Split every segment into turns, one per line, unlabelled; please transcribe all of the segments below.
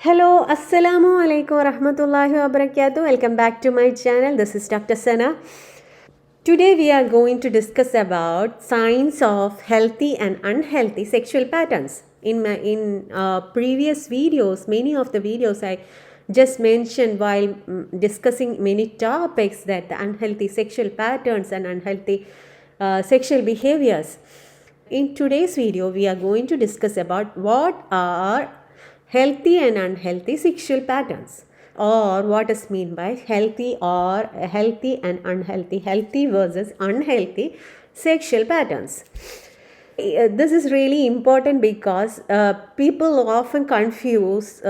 Hello, Assalamu alaikum wa rahmatullahi wa barakatuh. Welcome back to my channel. This is Dr. Sana. Today we are going to discuss about signs of healthy and unhealthy sexual patterns. In previous videos, many of the videos I just mentioned while discussing many topics that the unhealthy sexual patterns and unhealthy sexual behaviors. In today's video, we are going to discuss about what are healthy and unhealthy sexual patterns, or what is mean by healthy and unhealthy, healthy versus unhealthy sexual patterns. This is really important because people often confuse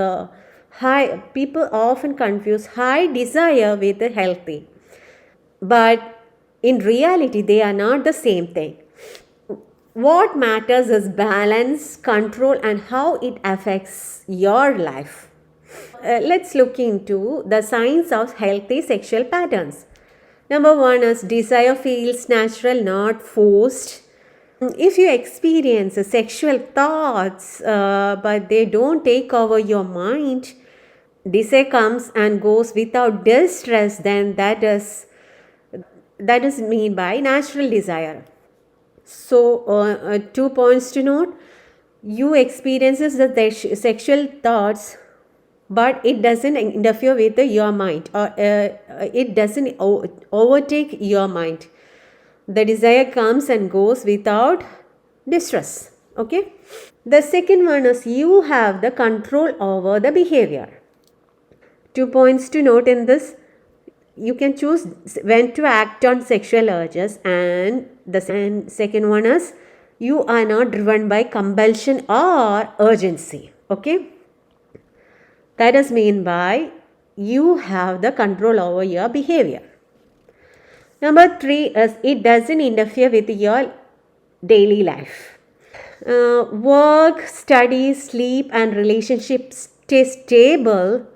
high desire with healthy, but in reality they are not the same thing. What matters is balance, control, and how it affects your life. Let's look into the signs of healthy sexual patterns. Number one is desire feels natural, not forced. If you experience sexual thoughts but they don't take over your mind, desire comes and goes without distress, then that is mean by natural desire. So, 2 points to note: you experiences the sexual thoughts, but it doesn't interfere with your mind, or it doesn't overtake your mind. The desire comes and goes without distress. Okay. The second one is you have the control over the behavior. 2 points to note in this: you can choose when to act on sexual urges, and the second one is you are not driven by compulsion or urgency. Okay, that is mean by you have the control over your behavior. Number 3 is it doesn't interfere with your daily life. Work, study, sleep, and relationships stay stable.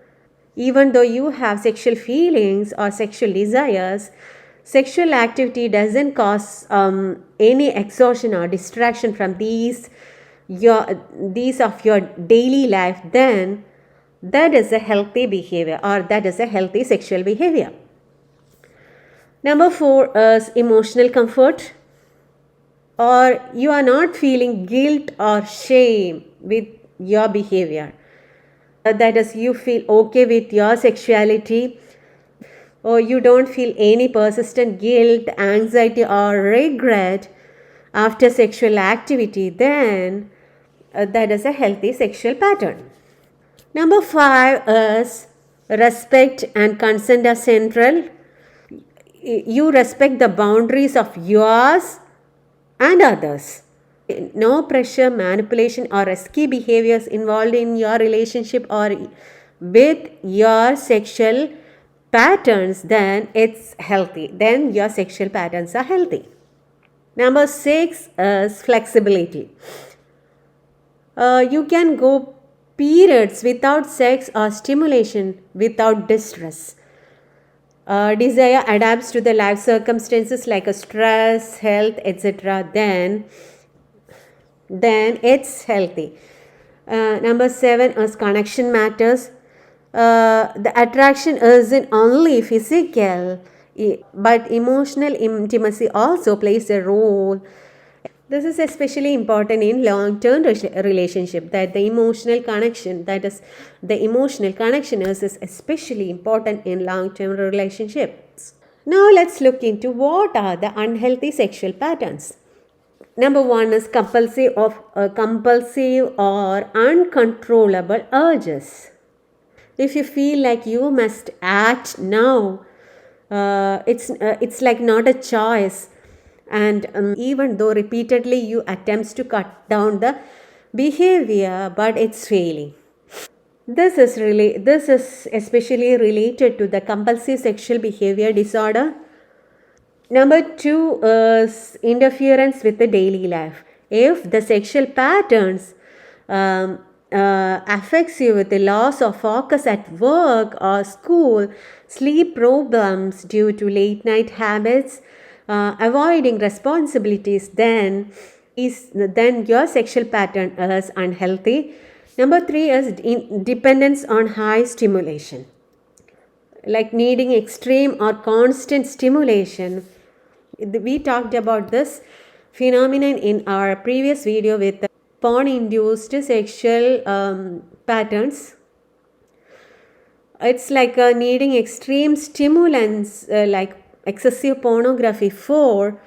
Even though you have sexual feelings or sexual desires, sexual activity doesn't cause any exhaustion or distraction from these of your daily life. Then that is a healthy behavior, or that is a healthy sexual behavior. Number 4 is emotional comfort, or you are not feeling guilt or shame with your behavior. That is, you feel okay with your sexuality, or you don't feel any persistent guilt, anxiety, or regret after sexual activity, then that is a healthy sexual pattern. Number 5 is respect and consent are central. You respect the boundaries of yours and others. No pressure, manipulation, or risky behaviors involved in your relationship or with your sexual patterns, then it's healthy. Then your sexual patterns are healthy. Number 6 is flexibility. You can go periods without sex or stimulation without distress. Desire adapts to the life circumstances like a stress, health, etc. Then it's healthy. Number 7 is connection matters. The attraction isn't only physical, but emotional intimacy also plays a role. This is especially important in long-term relationship, that the emotional connection is especially important in long-term relationships. Now let's look into what are the unhealthy sexual patterns. Number 1 is compulsive or uncontrollable urges. If you feel like you must act now, it's like not a choice, and even though repeatedly you attempts to cut down the behavior, but it's failing. This is especially related to the compulsive sexual behavior disorder. Number 2 is interference with the daily life. If the sexual patterns affects you with the loss of focus at work or school, sleep problems due to late night habits, avoiding responsibilities, then your sexual pattern is unhealthy. Number three is dependence on high stimulation, like needing extreme or constant stimulation. We talked about this phenomenon in our previous video with porn induced sexual patterns. It's like needing extreme stimulants like excessive pornography for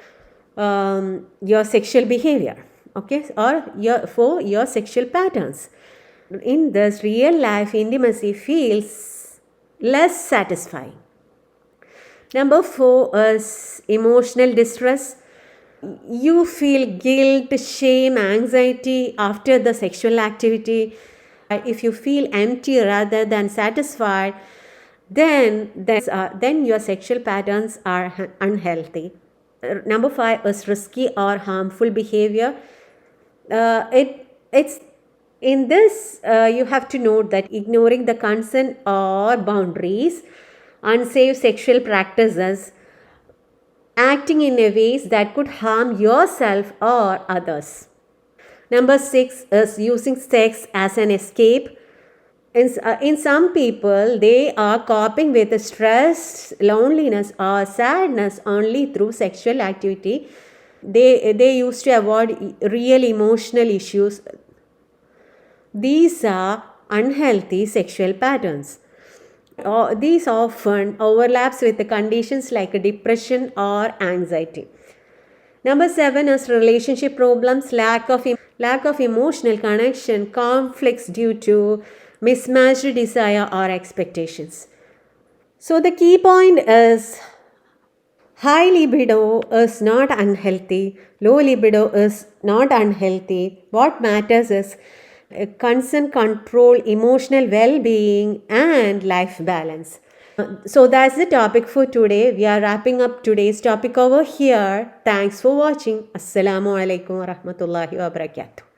your sexual behavior, okay, or for your sexual patterns. In this, real life intimacy feels less satisfying. Number four is emotional distress. You feel guilt, shame, anxiety after the sexual activity. If you feel empty rather than satisfied, then your sexual patterns are unhealthy. Number five is risky or harmful behavior. It's in this you have to note that ignoring the consent or boundaries, unsafe sexual practices, acting in a ways that could harm yourself or others. Number six is using sex as an escape. In some people, they are coping with stress, loneliness, or sadness only through sexual activity. They used to avoid real emotional issues. These are unhealthy sexual patterns. These often overlaps with the conditions like depression or anxiety. Number seven is relationship problems, lack of emotional connection, conflicts due to mismatched desire or expectations. So the key point is high libido is not unhealthy, low libido is not unhealthy. What matters is consent, control, emotional well-being, and life balance. So that's the topic for today. We are wrapping up today's topic over here. Thanks for watching. Assalamu alaikum wa rahmatullahi wa barakatuh.